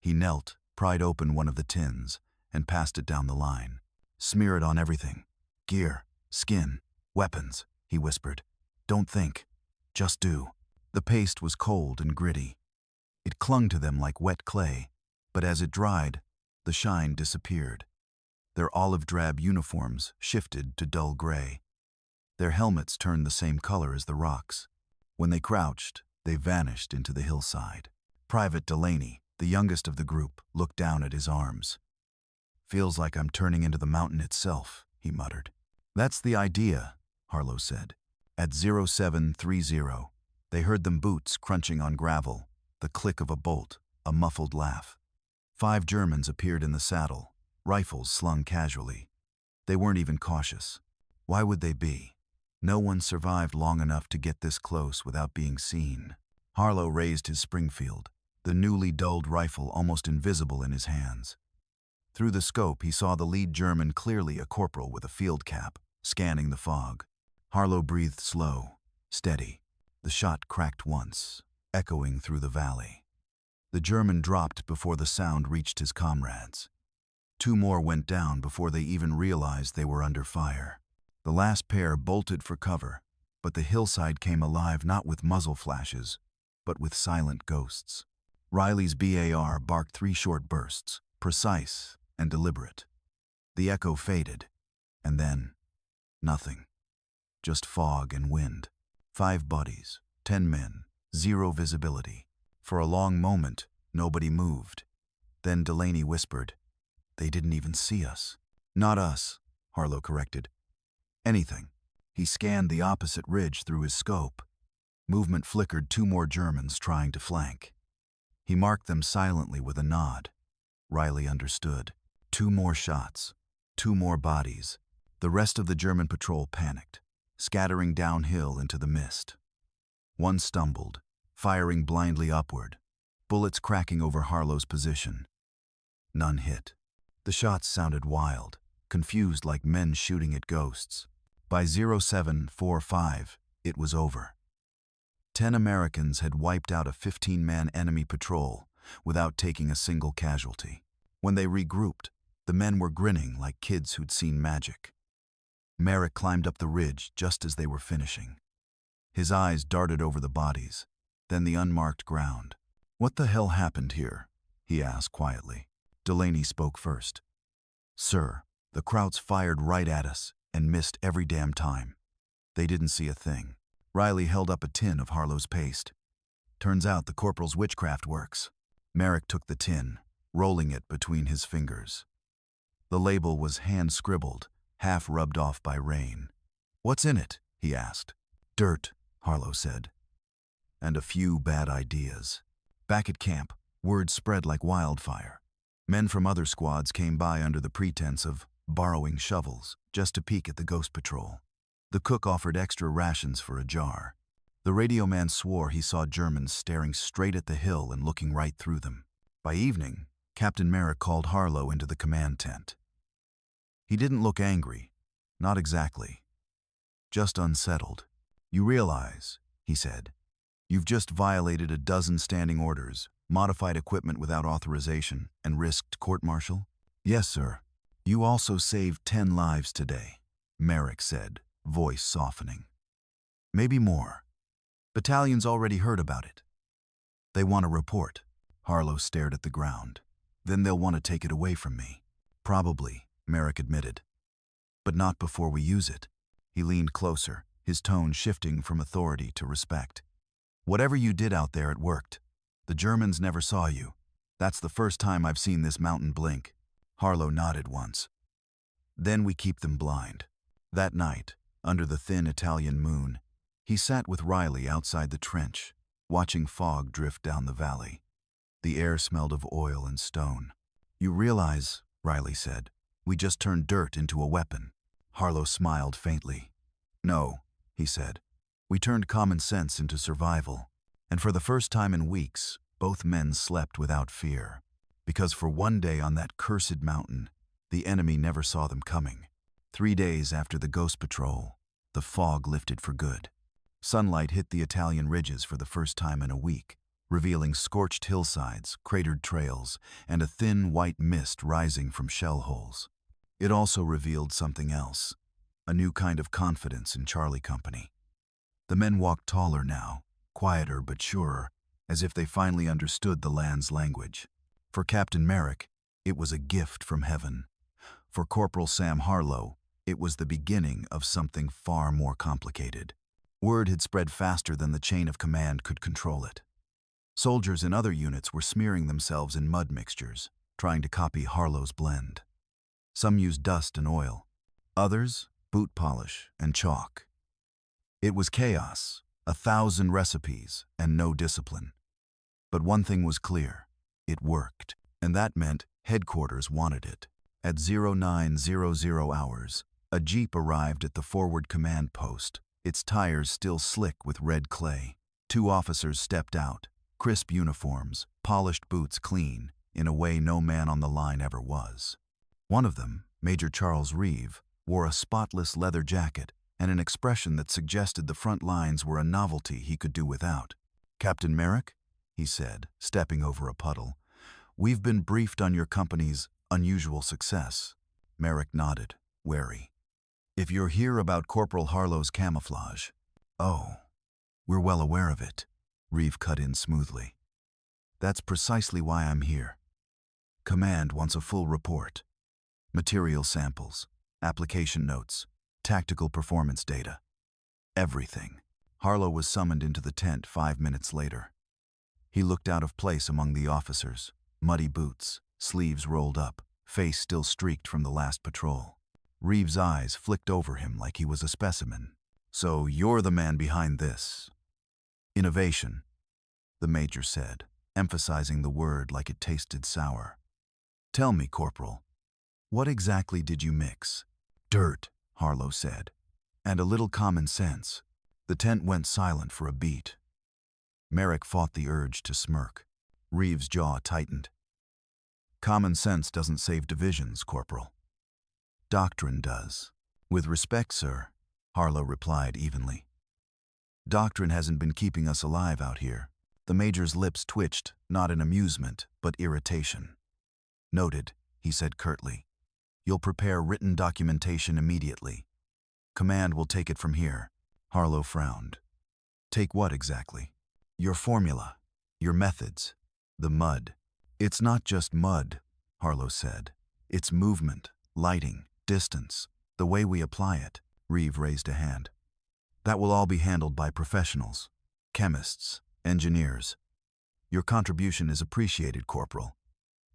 Speaker 1: He knelt, pried open one of the tins, and passed it down the line. "Smear it on everything. Gear, skin, weapons," he whispered. "Don't think. Just do." The paste was cold and gritty. It clung to them like wet clay, but as it dried, the shine disappeared. Their olive-drab uniforms shifted to dull gray. Their helmets turned the same color as the rocks. When they crouched, they vanished into the hillside. Private Delaney, the youngest of the group, looked down at his arms. "Feels like I'm turning into the mountain itself," he muttered. "That's the idea," Harlow said. "At 0730, They heard them boots crunching on gravel, the click of a bolt, a muffled laugh. 5 Germans appeared in the saddle, rifles slung casually. They weren't even cautious. Why would they be? No one survived long enough to get this close without being seen. Harlow raised his Springfield, the newly dulled rifle almost invisible in his hands. Through the scope, he saw the lead German clearly, a corporal with a field cap, scanning the fog. Harlow breathed slow, steady. The shot cracked once, echoing through the valley. The German dropped before the sound reached his comrades. 2 more went down before they even realized they were under fire. The last pair bolted for cover, but the hillside came alive not with muzzle flashes, but with silent ghosts. Riley's BAR barked 3 short bursts, precise and deliberate. The echo faded, and then nothing. Just fog and wind. 5 bodies, 10 men, 0 visibility. For a long moment, nobody moved. Then Delaney whispered, "They didn't even see us." "Not us," Harlow corrected. "Anything." He scanned the opposite ridge through his scope. Movement flickered, 2 more Germans trying to flank. He marked them silently with a nod. Riley understood. 2 more shots, 2 more bodies. The rest of the German patrol panicked, scattering downhill into the mist. One stumbled, firing blindly upward, bullets cracking over Harlow's position. None hit. The shots sounded wild, confused like men shooting at ghosts. By 0745, it was over. 10 Americans had wiped out a 15-man enemy patrol without taking a single casualty. When they regrouped, the men were grinning like kids who'd seen magic. Merrick climbed up the ridge just as they were finishing. His eyes darted over the bodies, then the unmarked ground. "What the hell happened here?" he asked quietly. Delaney spoke first. "Sir, the Krauts fired right at us and missed every damn time. They didn't see a thing." Riley held up a tin of Harlow's paste. "Turns out the corporal's witchcraft works." Merrick took the tin, rolling it between his fingers. The label was hand-scribbled, half rubbed off by rain. "What's in it?" he asked. "Dirt," Harlow said. "And a few bad ideas." Back at camp, word spread like wildfire. Men from other squads came by under the pretense of borrowing shovels, just to peek at the ghost patrol. The cook offered extra rations for a jar. The radio man swore he saw Germans staring straight at the hill and looking right through them. By evening, Captain Merrick called Harlow into the command tent. He didn't look angry, not exactly, just unsettled. "You realize," he said, "you've just violated a dozen standing orders, modified equipment without authorization, and risked court-martial?" "Yes, sir." "You also saved 10 lives today," Merrick said, voice softening. "Maybe more. Battalion's already heard about it. They want a report." Harlow stared at the ground. "Then they'll want to take it away from me." "Probably," Merrick admitted. "But not before we use it." He leaned closer, his tone shifting from authority to respect. "Whatever you did out there, it worked. The Germans never saw you. That's the first time I've seen this mountain blink." Harlow nodded once. "Then we keep them blind." That night, under the thin Italian moon, he sat with Riley outside the trench, watching fog drift down the valley. The air smelled of oil and stone. "You realize," Riley said, "we just turned dirt into a weapon." Harlow smiled faintly. "No," he said. "We turned common sense into survival." And for the first time in weeks, both men slept without fear. Because for one day on that cursed mountain, the enemy never saw them coming. 3 days after the ghost patrol, the fog lifted for good. Sunlight hit the Italian ridges for the first time in a week, revealing scorched hillsides, cratered trails, and a thin white mist rising from shell holes. It also revealed something else, a new kind of confidence in Charlie Company. The men walked taller now, quieter but surer, as if they finally understood the land's language. For Captain Merrick, it was a gift from heaven. For Corporal Sam Harlow, it was the beginning of something far more complicated. Word had spread faster than the chain of command could control it. Soldiers in other units were smearing themselves in mud mixtures, trying to copy Harlow's blend. Some used dust and oil, others boot polish and chalk. It was chaos, 1,000 recipes and no discipline. But one thing was clear. It worked. And that meant headquarters wanted it. At 0900 hours, a jeep arrived at the forward command post, its tires still slick with red clay. 2 officers stepped out, crisp uniforms, polished boots clean, in a way no man on the line ever was. One of them, Major Charles Reeve, wore a spotless leather jacket and an expression that suggested the front lines were a novelty he could do without. "Captain Merrick," he said, stepping over a puddle, "we've been briefed on your company's unusual success." Merrick nodded, wary. "If you're here about Corporal Harlow's camouflage..." "Oh, we're well aware of it," Reeve cut in smoothly. "That's precisely why I'm here. Command wants a full report. Material samples, application notes, tactical performance data. Everything." Harlow was summoned into the tent 5 minutes later. He looked out of place among the officers, muddy boots, sleeves rolled up, face still streaked from the last patrol. Reeve's eyes flicked over him like he was a specimen. "So you're the man behind this." "Innovation," the major said, emphasizing the word like it tasted sour. "Tell me, Corporal, what exactly did you mix?" "Dirt," Harlow said, "and a little common sense." The tent went silent for a beat. Merrick fought the urge to smirk. Reeve's jaw tightened. "Common sense doesn't save divisions, Corporal. Doctrine does." "With respect, sir," Harlow replied evenly. "Doctrine hasn't been keeping us alive out here." The major's lips twitched, not in amusement, but irritation. "Noted," he said curtly. "You'll prepare written documentation immediately. Command will take it from here." Harlow frowned. "Take what exactly?" "Your formula, your methods, the mud." "It's not just mud," Harlow said. "It's movement, lighting, distance, the way we apply it." Reeve raised a hand. "That will all be handled by professionals, chemists, engineers. Your contribution is appreciated, Corporal,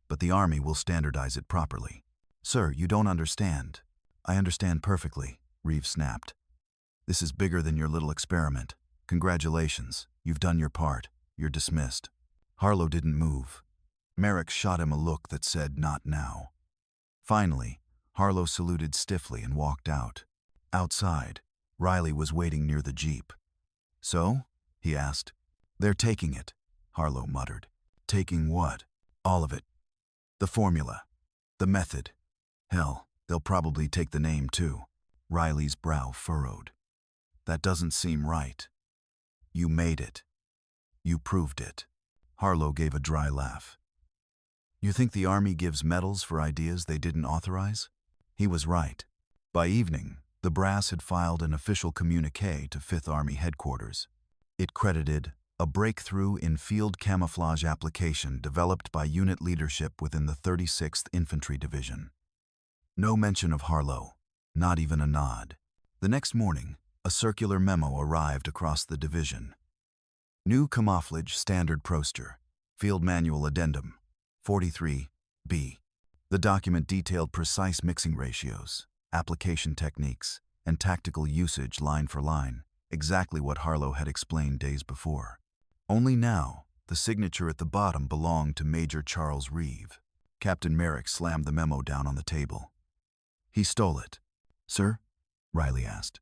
Speaker 1: but the Army will standardize it properly." "Sir, you don't understand." "I understand perfectly," Reeve snapped. "This is bigger than your little experiment. Congratulations, you've done your part. You're dismissed." Harlow didn't move. Merrick shot him a look that said, "Not now." Finally, Harlow saluted stiffly and walked out. Outside, Riley was waiting near the jeep. "So?" he asked. "They're taking it," Harlow muttered. "Taking what?" "All of it. The formula. The method. Hell, they'll probably take the name too." Riley's brow furrowed. "That doesn't seem right. You made it. You proved it." Harlow gave a dry laugh. "You think the Army gives medals for ideas they didn't authorize?" He was right. By evening, the brass had filed an official communique to 5th Army headquarters. It credited a breakthrough in field camouflage application developed by unit leadership within the 36th Infantry Division. No mention of Harlow, not even a nod. The next morning, a circular memo arrived across the division. New camouflage standard poster, field manual addendum, 43B. The document detailed precise mixing ratios, application techniques, and tactical usage line for line, exactly what Harlow had explained days before. Only now, the signature at the bottom belonged to Major Charles Reeve. Captain Merrick slammed the memo down on the table. "He stole it." "Sir?" Riley asked.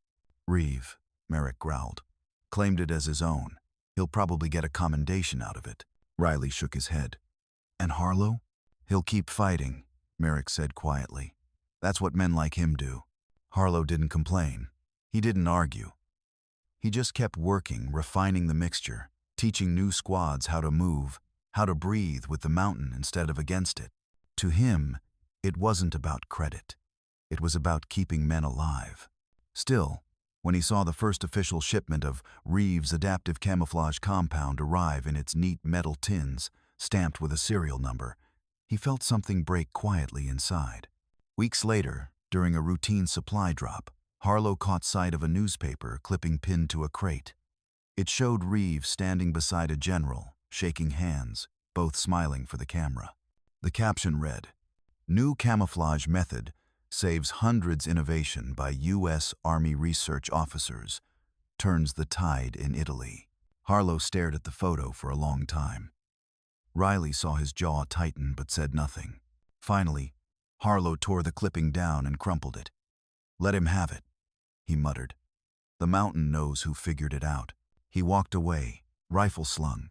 Speaker 1: "Reeve," Merrick growled. "Claimed it as his own. He'll probably get a commendation out of it." Riley shook his head. "And Harlow?" "He'll keep fighting," Merrick said quietly. "That's what men like him do." Harlow didn't complain. He didn't argue. He just kept working, refining the mixture, teaching new squads how to move, how to breathe with the mountain instead of against it. To him, it wasn't about credit. It was about keeping men alive. Still, when he saw the first official shipment of Reeve's adaptive camouflage compound arrive in its neat metal tins, stamped with a serial number, he felt something break quietly inside. Weeks later, during a routine supply drop, Harlow caught sight of a newspaper clipping pinned to a crate. It showed Reeve standing beside a general, shaking hands, both smiling for the camera. The caption read, "New camouflage method saves hundreds innovation by U.S. Army research officers. turns the tide in Italy. Harlow stared at the photo for a long time. Riley saw his jaw tighten but said nothing. Finally, Harlow tore the clipping down and crumpled it. "Let him have it," he muttered. "The mountain knows who figured it out." He walked away, rifle slung,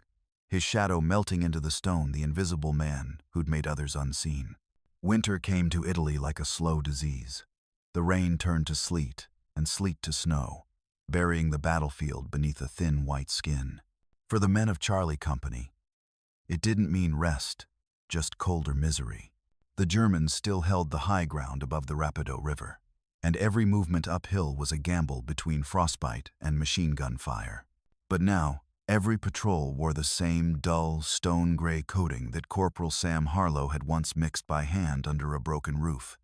Speaker 1: his shadow melting into the stone, the invisible man who'd made others unseen. Winter came to Italy like a slow disease. The rain turned to sleet, and sleet to snow, burying the battlefield beneath a thin white skin. For the men of Charlie Company, it didn't mean rest, just colder misery. The Germans still held the high ground above the Rapido River, and every movement uphill was a gamble between frostbite and machine gun fire. But now, every patrol wore the same dull, stone-gray coating that Corporal Sam Harlow had once mixed by hand under a broken roof.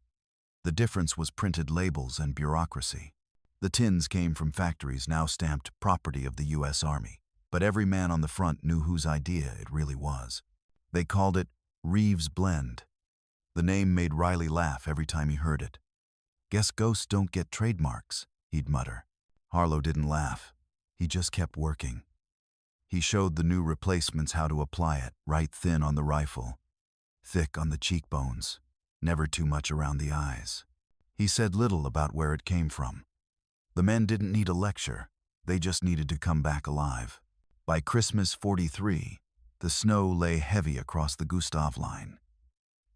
Speaker 1: The difference was printed labels and bureaucracy. The tins came from factories now stamped property of the U.S. Army, but every man on the front knew whose idea it really was. They called it Reeves Blend. The name made Riley laugh every time he heard it. "Guess ghosts don't get trademarks," he'd mutter. Harlow didn't laugh. He just kept working. He showed the new replacements how to apply it, right thin on the rifle, thick on the cheekbones, never too much around the eyes. He said little about where it came from. The men didn't need a lecture, they just needed to come back alive. By Christmas '43, the snow lay heavy across the Gustav line.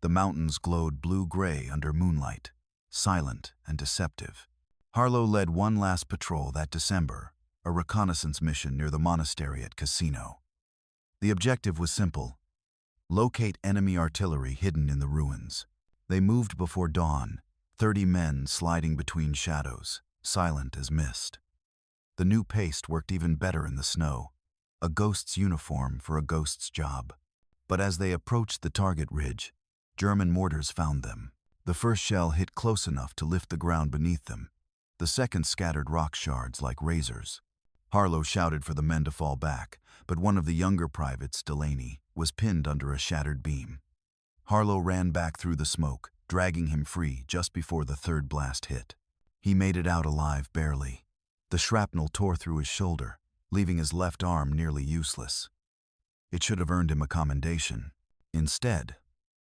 Speaker 1: The mountains glowed blue-gray under moonlight, silent and deceptive. Harlow led one last patrol that December, a reconnaissance mission near the monastery at Cassino. The objective was simple: locate enemy artillery hidden in the ruins. They moved before dawn, 30 men sliding between shadows, silent as mist. The new paste worked even better in the snow, a ghost's uniform for a ghost's job. But as they approached the target ridge, German mortars found them. The first shell hit close enough to lift the ground beneath them. The second scattered rock shards like razors. Harlow shouted for the men to fall back, but one of the younger privates, Delaney, was pinned under a shattered beam. Harlow ran back through the smoke, dragging him free just before the third blast hit. He made it out alive barely. The shrapnel tore through his shoulder, leaving his left arm nearly useless. It should have earned him a commendation. Instead,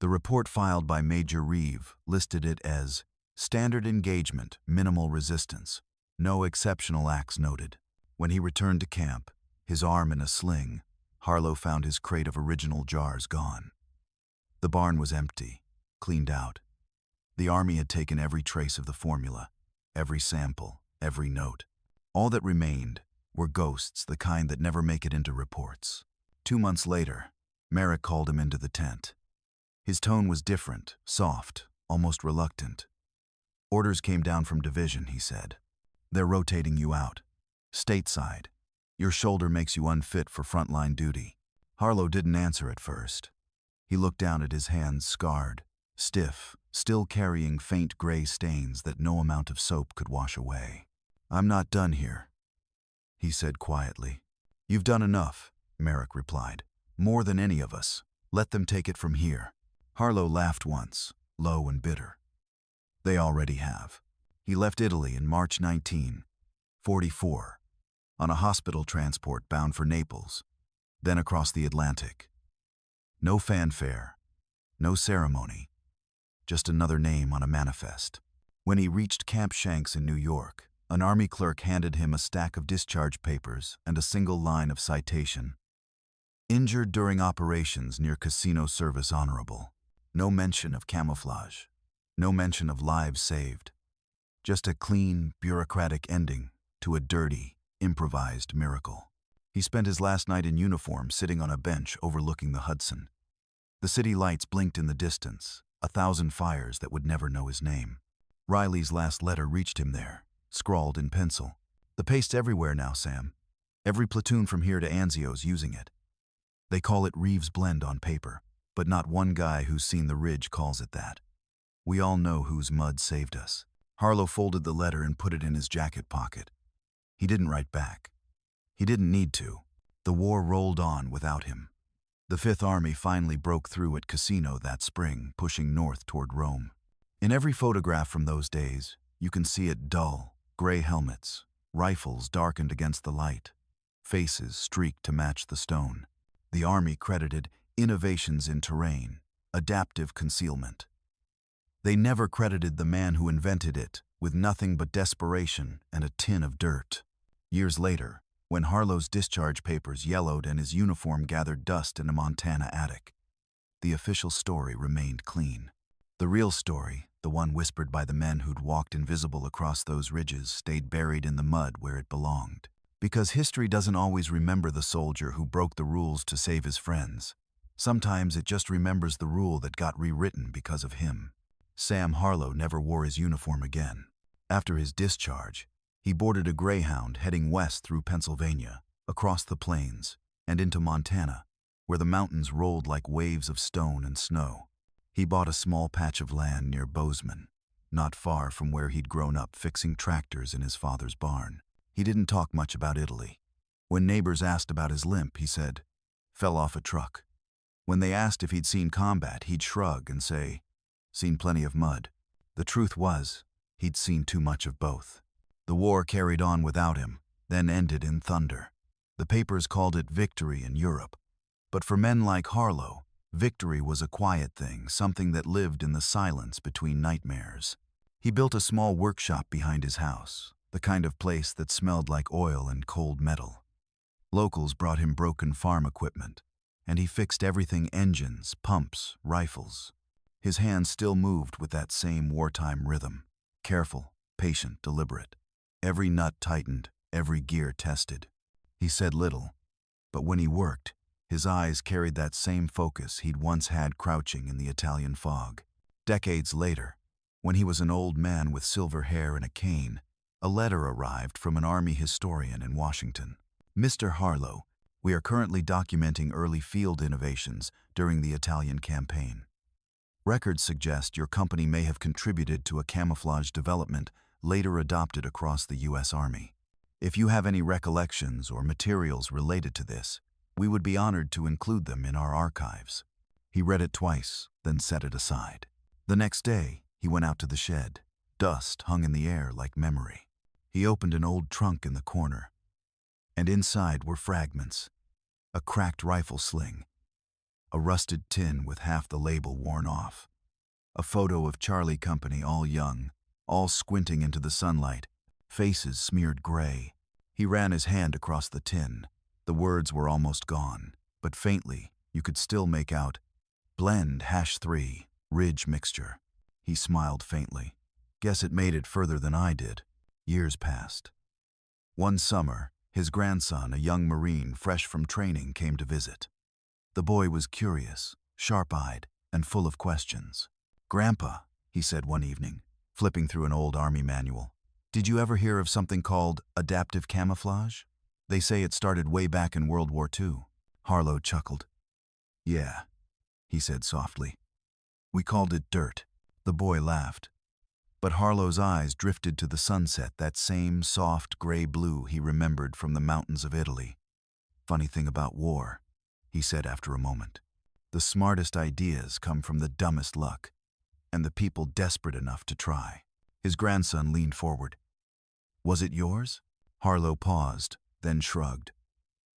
Speaker 1: the report filed by Major Reeve listed it as standard engagement, minimal resistance, no exceptional acts noted. When he returned to camp, his arm in a sling, Harlow found his crate of original jars gone. The barn was empty, cleaned out. The Army had taken every trace of the formula, every sample, every note. All that remained were ghosts, the kind that never make it into reports. 2 months later, Merrick called him into the tent. His tone was different, soft, almost reluctant. "Orders came down from division," he said. "They're rotating you out. Stateside. Your shoulder makes you unfit for frontline duty." Harlow didn't answer at first. He looked down at his hands, scarred, stiff, still carrying faint gray stains that no amount of soap could wash away. "I'm not done here," he said quietly. "You've done enough," Merrick replied. "More than any of us. Let them take it from here." Harlow laughed once, low and bitter. "They already have." He left Italy in March 1944, on a hospital transport bound for Naples, then across the Atlantic. No fanfare, no ceremony, just another name on a manifest. When he reached Camp Shanks in New York, an Army clerk handed him a stack of discharge papers and a single line of citation. "Injured during operations near Cassino Service Honorable." No mention of camouflage, no mention of lives saved. Just a clean, bureaucratic ending to a dirty, improvised miracle. He spent his last night in uniform sitting on a bench overlooking the Hudson. The city lights blinked in the distance, 1,000 fires that would never know his name. Riley's last letter reached him there, scrawled in pencil. "The paste's everywhere now, Sam. Every platoon from here to Anzio's using it. They call it Reeves Blend on paper, but not one guy who's seen the ridge calls it that. We all know whose mud saved us." Harlow folded the letter and put it in his jacket pocket. He didn't write back. He didn't need to. The war rolled on without him. The Fifth Army finally broke through at Cassino that spring, pushing north toward Rome. In every photograph from those days, you can see it: dull, gray helmets, rifles darkened against the light, faces streaked to match the stone. The Army credited innovations in terrain, adaptive concealment. They never credited the man who invented it with nothing but desperation and a tin of dirt. Years later, when Harlow's discharge papers yellowed and his uniform gathered dust in a Montana attic, the official story remained clean. The real story, the one whispered by the men who'd walked invisible across those ridges, stayed buried in the mud where it belonged. Because history doesn't always remember the soldier who broke the rules to save his friends. Sometimes it just remembers the rule that got rewritten because of him. Sam Harlow never wore his uniform again. After his discharge, he boarded a Greyhound heading west through Pennsylvania, across the plains, and into Montana, where the mountains rolled like waves of stone and snow. He bought a small patch of land near Bozeman, not far from where he'd grown up fixing tractors in his father's barn. He didn't talk much about Italy. When neighbors asked about his limp, he said, "Fell off a truck." When they asked if he'd seen combat, he'd shrug and say, "Seen plenty of mud." The truth was, he'd seen too much of both. The war carried on without him, then ended in thunder. The papers called it victory in Europe. But for men like Harlow, victory was a quiet thing, something that lived in the silence between nightmares. He built a small workshop behind his house, the kind of place that smelled like oil and cold metal. Locals brought him broken farm equipment, and he fixed everything: engines, pumps, rifles. His hands still moved with that same wartime rhythm, careful, patient, deliberate. Every nut tightened, every gear tested. He said little, but when he worked, his eyes carried that same focus he'd once had crouching in the Italian fog. Decades later, when he was an old man with silver hair and a cane, a letter arrived from an Army historian in Washington. "Mr. Harlow, we are currently documenting early field innovations during the Italian campaign. Records suggest your company may have contributed to a camouflage development later adopted across the U.S. Army. If you have any recollections or materials related to this, we would be honored to include them in our archives." He read it twice, then set it aside. The next day, he went out to the shed. Dust hung in the air like memory. He opened an old trunk in the corner, and inside were fragments: a cracked rifle sling, a rusted tin with half the label worn off, a photo of Charlie Company, all young, all squinting into the sunlight, faces smeared gray. He ran his hand across the tin. The words were almost gone, but faintly you could still make out, "Blend #3, Ridge Mixture." He smiled faintly. "Guess it made it further than I did." Years passed. One summer, his grandson, a young Marine fresh from training, came to visit. The boy was curious, sharp-eyed, and full of questions. "Grandpa," he said one evening, flipping through an old Army manual, "did you ever hear of something called adaptive camouflage? They say it started way back in World War II. Harlow chuckled. "Yeah," he said softly. "We called it dirt." The boy laughed. But Harlow's eyes drifted to the sunset, that same soft gray blue he remembered from the mountains of Italy. "Funny thing about war," he said after a moment. "The smartest ideas come from the dumbest luck, and the people desperate enough to try." His grandson leaned forward. "Was it yours?" Harlow paused, then shrugged.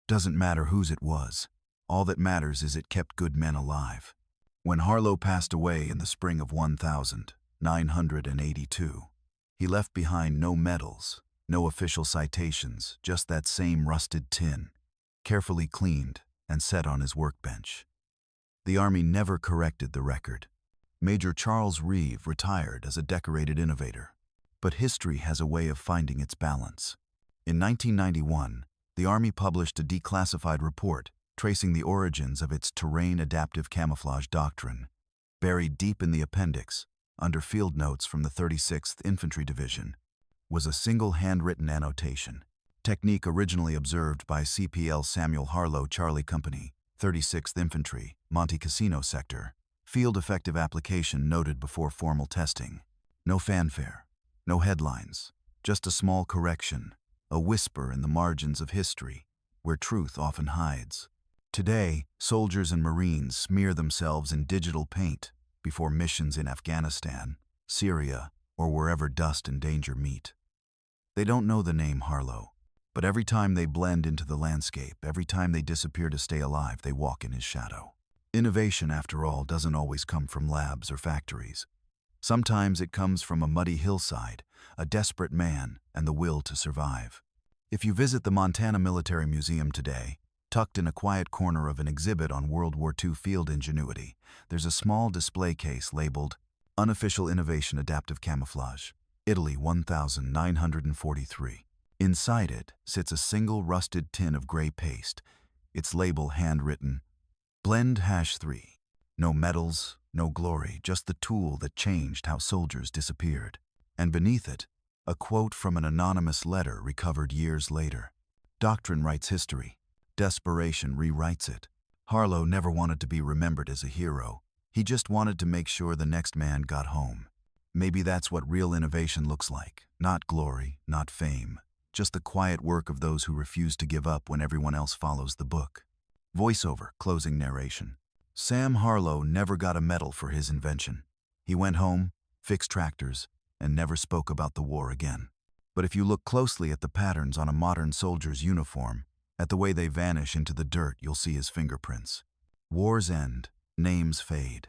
Speaker 1: "Doesn't matter whose it was. All that matters is it kept good men alive." When Harlow passed away in the spring of 1982, he left behind no medals, no official citations, just that same rusted tin, carefully cleaned and set on his workbench. The Army never corrected the record. Major Charles Reeve retired as a decorated innovator. But history has a way of finding its balance. In 1991, the Army published a declassified report tracing the origins of its terrain adaptive camouflage doctrine. Buried deep in the appendix, under field notes from the 36th Infantry Division, was a single handwritten annotation. Technique originally observed by CPL Samuel Harlow, Charlie Company, 36th Infantry, Monte Cassino Sector. Field effective application noted before formal testing. No fanfare, no headlines, just a small correction, a whisper in the margins of history, where truth often hides. Today, soldiers and Marines smear themselves in digital paint before missions in Afghanistan, Syria, or wherever dust and danger meet. They don't know the name Harlow, but every time they blend into the landscape, every time they disappear to stay alive, they walk in his shadow. Innovation, after all, doesn't always come from labs or factories. Sometimes it comes from a muddy hillside, a desperate man, and the will to survive. If you visit the Montana Military Museum today, tucked in a quiet corner of an exhibit on World War II field ingenuity, there's a small display case labeled Unofficial Innovation Adaptive Camouflage, Italy 1943. Inside it sits a single rusted tin of gray paste, its label handwritten, Blend #3. No medals, no glory, just the tool that changed how soldiers disappeared. And beneath it, a quote from an anonymous letter recovered years later. Doctrine writes history. Desperation rewrites it. Harlow never wanted to be remembered as a hero. He just wanted to make sure the next man got home. Maybe that's what real innovation looks like. Not glory, not fame. Just the quiet work of those who refuse to give up when everyone else follows the book. Voiceover, closing narration. Sam Harlow never got a medal for his invention. He went home, fixed tractors, and never spoke about the war again. But if you look closely at the patterns on a modern soldier's uniform, at the way they vanish into the dirt, you'll see his fingerprints. Wars end, names fade.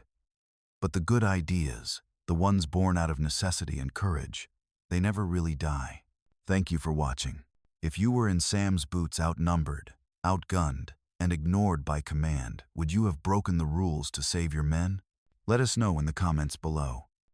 Speaker 1: But the good ideas, the ones born out of necessity and courage, they never really die. Thank you for watching. If you were in Sam's boots, outnumbered, outgunned, and ignored by command, would you have broken the rules to save your men? Let us know in the comments below.